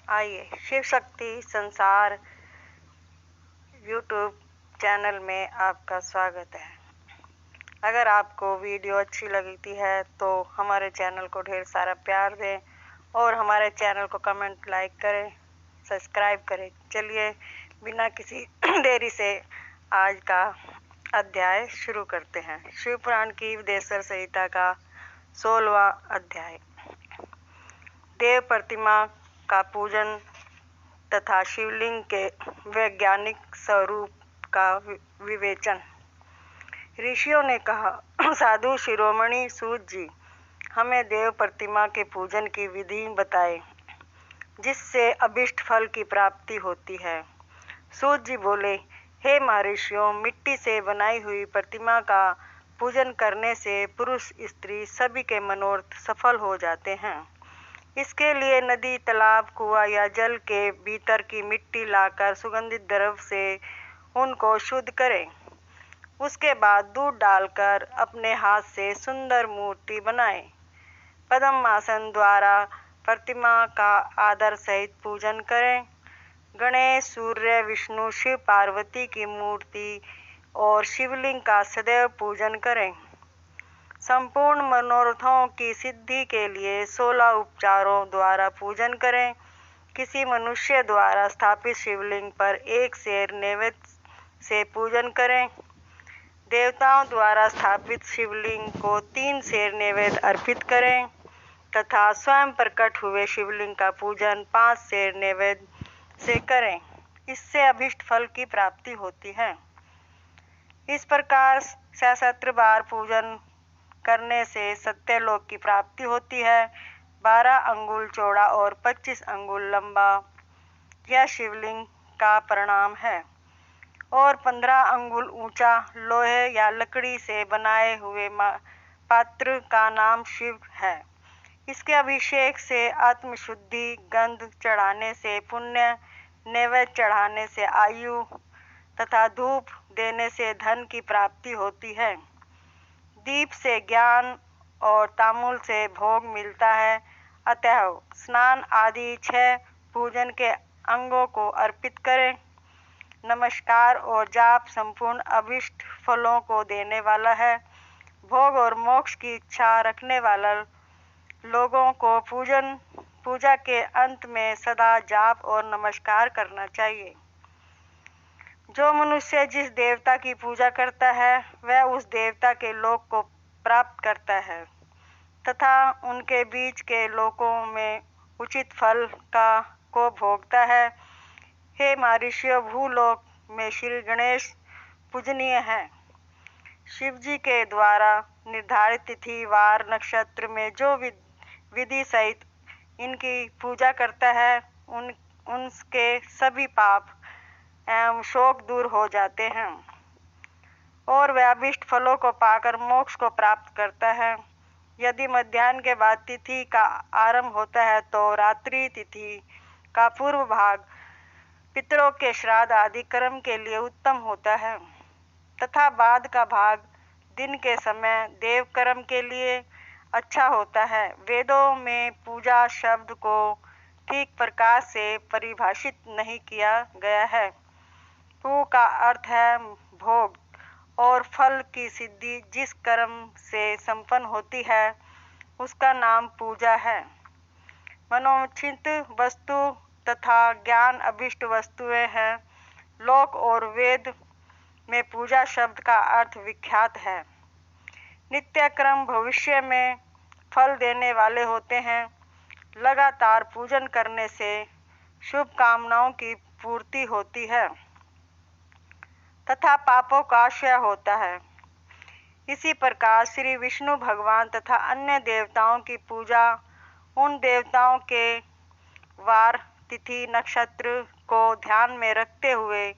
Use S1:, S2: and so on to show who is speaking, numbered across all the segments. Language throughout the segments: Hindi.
S1: आइए शिव शक्ति संसार यूट्यूब चैनल में आपका स्वागत है। अगर आपको वीडियो अच्छी लगती है तो हमारे चैनल को ढेर सारा प्यार दें और हमारे चैनल को कमेंट लाइक करें, सब्सक्राइब करें। चलिए बिना किसी देरी से आज का अध्याय शुरू करते हैं। शिव पुराण की विदेश्वर संहिता का 16वां अध्याय। देव प्रतिमा का पूजन तथा शिवलिंग के वैज्ञानिक स्वरूप का विवेचन। ऋषियों ने कहा, साधु शिरोमणि सूत जी, हमें देव प्रतिमा के पूजन की विधि बताएं जिससे अभिष्ट फल की प्राप्ति होती है। सूत जी बोले, हे महर्षियों, मिट्टी से बनाई हुई प्रतिमा का पूजन करने से पुरुष स्त्री सभी के मनोरथ सफल हो जाते हैं। इसके लिए नदी, तालाब, कुआं या जल के भीतर की मिट्टी लाकर सुगंधित द्रव्य से उनको शुद्ध करें। उसके बाद दूध डालकर अपने हाथ से सुंदर मूर्ति बनाएं। पद्मासन द्वारा प्रतिमा का आदर सहित पूजन करें। गणेश, सूर्य, विष्णु, शिव, पार्वती की मूर्ति और शिवलिंग का सदैव पूजन करें। संपूर्ण मनोरथों की सिद्धि के लिए 16 उपचारों द्वारा पूजन करें। किसी मनुष्य द्वारा स्थापित शिवलिंग पर एक सेर नैवेद्य से पूजन करें। देवताओं द्वारा स्थापित शिवलिंग को 3 सेर नैवेद्य अर्पित करें तथा स्वयं प्रकट हुए शिवलिंग का पूजन 5 सेर नैवेद्य से करें। इससे अभिष्ट फल की प्राप्ति होती है। इस प्रकार सहस्त्र बार पूजन करने से सत्यलोक की प्राप्ति होती है। 12 अंगुल चौड़ा और 25 अंगुल लंबा यह शिवलिंग का प्रणाम है और 15 अंगुल ऊंचा लोहे या लकड़ी से बनाए हुए पात्र का नाम शिव है। इसके अभिषेक से आत्मशुद्धि, गंध चढ़ाने से पुण्य, नैवेद्य चढ़ाने से आयु तथा धूप देने से धन की प्राप्ति होती है। दीप से ज्ञान और तांबूल से भोग मिलता है। अतः स्नान आदि 6 पूजन के अंगों को अर्पित करें। नमस्कार और जाप संपूर्ण अभिष्ट फलों को देने वाला है। भोग और मोक्ष की इच्छा रखने वाला लोगों को पूजा के अंत में सदा जाप और नमस्कार करना चाहिए। जो मनुष्य जिस देवता की पूजा करता है वह उस देवता के लोक को प्राप्त करता है तथा उनके बीच के लोकों में उचित फल को भोगता है। हे महर्षियों, भूलोक में श्री गणेश पूजनीय है। शिव जी के द्वारा निर्धारित तिथि, वार, नक्षत्र में जो विधि सहित इनकी पूजा करता है उनके सभी पाप एवं शोक दूर हो जाते हैं और वह अभिष्ट फलों को पाकर मोक्ष को प्राप्त करता है। यदि मध्याह्न के बाद तिथि का आरंभ होता है तो रात्रि तिथि का पूर्व भाग पितरों के श्राद्ध आदि कर्म के लिए उत्तम होता है तथा बाद का भाग दिन के समय देव कर्म के लिए अच्छा होता है। वेदों में पूजा शब्द को ठीक प्रकार से परिभाषित नहीं किया गया है। पू का अर्थ है भोग और फल की सिद्धि जिस कर्म से संपन्न होती है उसका नाम पूजा है। मनोचित वस्तु तथा ज्ञान अभिष्ट वस्तुएं हैं। लोक और वेद में पूजा शब्द का अर्थ विख्यात है। नित्य क्रम भविष्य में फल देने वाले होते हैं। लगातार पूजन करने से शुभ कामनाओं की पूर्ति होती है तथा पापों का क्षय होता है। इसी प्रकार श्री विष्णु भगवान तथा अन्य देवताओं की पूजा उन देवताओं के वार, तिथि, नक्षत्र को ध्यान में रखते हुए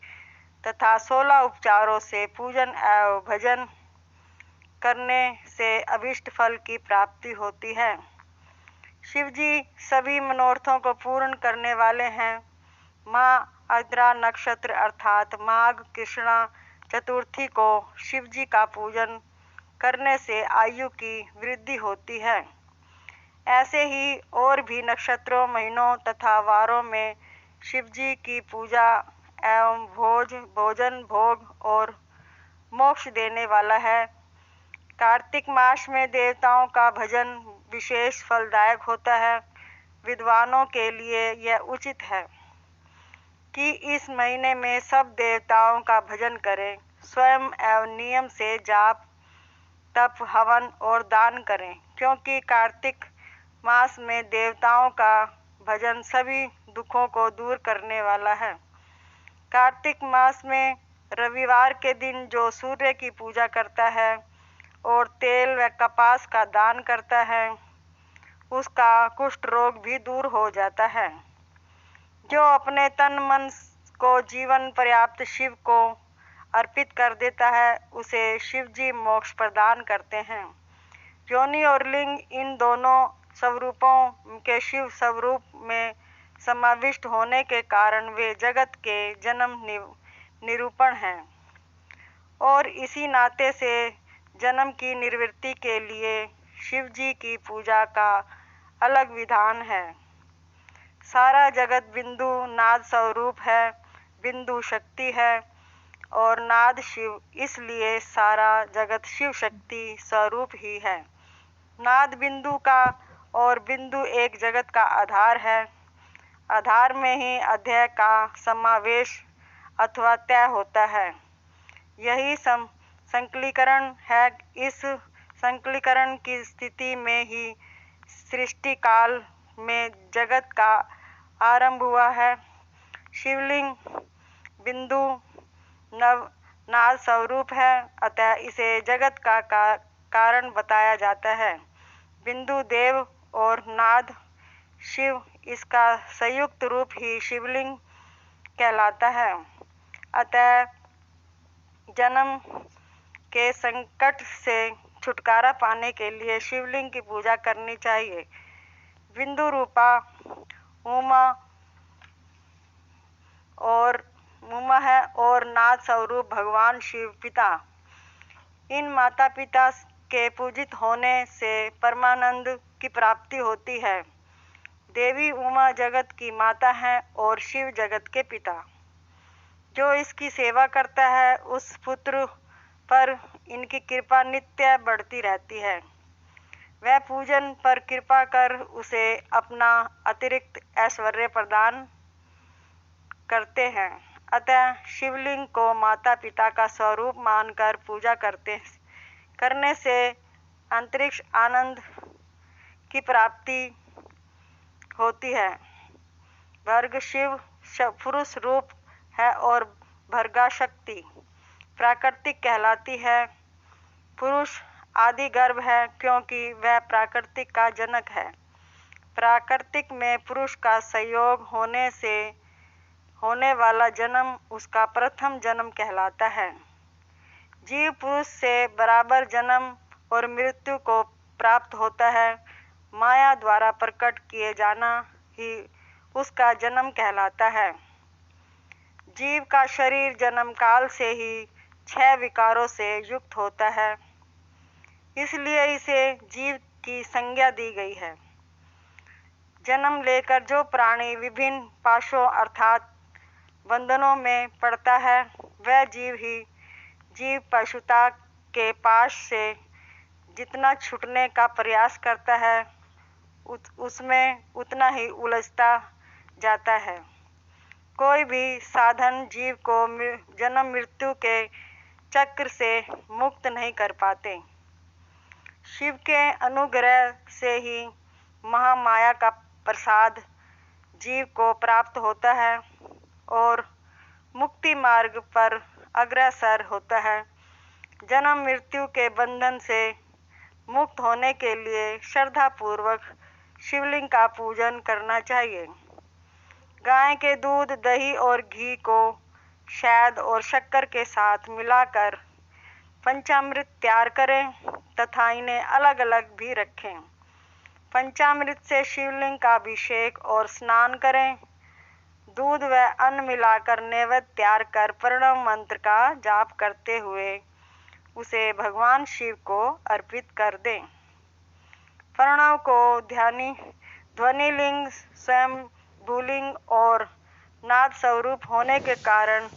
S1: तथा 16 उपचारों से पूजन एवं भजन करने से अभिष्ट फल की प्राप्ति होती है। शिव जी सभी मनोरथों को पूर्ण करने वाले हैं। माँ आर्द्रा नक्षत्र अर्थात माघ कृष्णा चतुर्थी को शिव जी का पूजन करने से आयु की वृद्धि होती है। ऐसे ही और भी नक्षत्रों, महीनों तथा वारों में शिव जी की पूजा एवं भोजन, भोग और मोक्ष देने वाला है। कार्तिक मास में देवताओं का भजन विशेष फलदायक होता है। विद्वानों के लिए यह उचित है कि इस महीने में सब देवताओं का भजन करें, स्वयं एवं नियम से जाप, तप, हवन और दान करें, क्योंकि कार्तिक मास में देवताओं का भजन सभी दुखों को दूर करने वाला है। कार्तिक मास में रविवार के दिन जो सूर्य की पूजा करता है और तेल व कपास का दान करता है, उसका कुष्ठ रोग भी दूर हो जाता है। जो अपने तन मन को जीवन पर्याप्त शिव को अर्पित कर देता है, उसे शिव जी मोक्ष प्रदान करते हैं। योनि और लिंग, इन दोनों स्वरूपों के शिव स्वरूप में समाविष्ट होने के कारण वे जगत के जन्म निरूपण हैं और इसी नाते से जन्म की निवृत्ति के लिए शिव जी की पूजा का अलग विधान है। सारा जगत बिंदु नाद स्वरूप है, बिंदु शक्ति है और नाद शिव, इसलिए सारा जगत शिव शक्ति स्वरूप ही है। नाद बिंदु का और बिंदु एक जगत का आधार है। आधार में ही अध्यय का समावेश अथवा तय होता है। यही संकलीकरण है। इस संकलीकरण की स्थिति में ही सृष्टि काल में जगत का आरंभ हुआ है। शिवलिंग बिंदु नाद स्वरूप है, अतः इसे जगत का कारण बताया जाता है। बिंदु देव और नाद शिव, इसका संयुक्त रूप ही शिवलिंग कहलाता है। अतः जन्म के संकट से छुटकारा पाने के लिए शिवलिंग की पूजा करनी चाहिए। बिंदु रूपा उमा है और नाद स्वरूप भगवान शिव पिता। इन माता पिता के पूजित होने से परमानंद की प्राप्ति होती है। देवी उमा जगत की माता है और शिव जगत के पिता। जो इसकी सेवा करता है, उस पुत्र पर इनकी कृपा नित्य बढ़ती रहती है। वह पूजन पर कृपा कर उसे अपना अतिरिक्त ऐश्वर्य प्रदान करते हैं। अतः शिवलिंग को माता पिता का स्वरूप मानकर पूजा करने से अंतरिक्ष आनंद की प्राप्ति होती है। भर्ग शिव पुरुष रूप है और भर्गा शक्ति प्राकृतिक कहलाती है। पुरुष आदि गर्भ है, क्योंकि वह प्राकृतिक का जनक है। प्राकृतिक में पुरुष का संयोग होने से होने वाला जन्म उसका प्रथम जन्म कहलाता है। जीव पुरुष से बराबर जन्म और मृत्यु को प्राप्त होता है। माया द्वारा प्रकट किए जाना ही उसका जन्म कहलाता है। जीव का शरीर जन्म काल से ही 6 विकारों से युक्त होता है, इसलिए इसे जीव की संज्ञा दी गई है। जन्म लेकर जो प्राणी विभिन्न पाशों अर्थात बंधनों में पड़ता है, वह जीव पशुता के पाश से जितना छूटने का प्रयास करता है, उसमें उतना ही उलझता जाता है। कोई भी साधन जीव को जन्म मृत्यु के चक्र से मुक्त नहीं कर पाते। शिव के अनुग्रह से ही महामाया का प्रसाद जीव को प्राप्त होता है और मुक्ति मार्ग पर अग्रसर होता है। जन्म मृत्यु के बंधन से मुक्त होने के लिए श्रद्धा पूर्वक शिवलिंग का पूजन करना चाहिए। गाय के दूध, दही और घी को शहद और शक्कर के साथ मिलाकर पंचामृत तैयार करें तथा इन्हें अलग अलग भी रखें। पंचामृत से शिवलिंग का अभिषेक और स्नान करें। दूध व अन्न मिलाकर नैवेद्य तैयार कर प्रणव मंत्र का जाप करते हुए उसे भगवान शिव को अर्पित कर दें। प्रणव को ध्वनिलिंग, स्वयंभूलिंग और नाद स्वरूप होने के कारण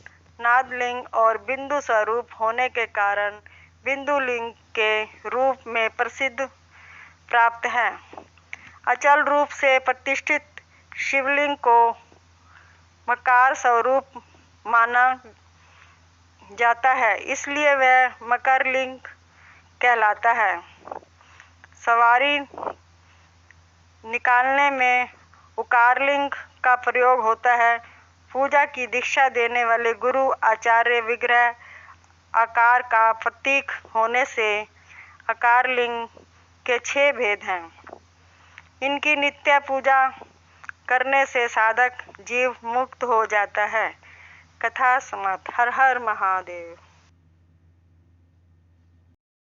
S1: नादलिंग और बिंदु स्वरूप होने के कारण बिंदुलिंग के रूप में प्रसिद्ध प्राप्त है। अचल रूप से प्रतिष्ठित शिवलिंग को मकार स्वरूप माना जाता है, इसलिए वह मकरलिंग कहलाता है। सवारी निकालने में उकारलिंग का प्रयोग होता है। पूजा की दीक्षा देने वाले गुरु आचार्य विग्रह आकार का प्रतीक होने से आकारलिंग के 6 भेद हैं। इनकी नित्य पूजा करने से साधक जीव मुक्त हो जाता है। कथा समाप्त। हर हर महादेव।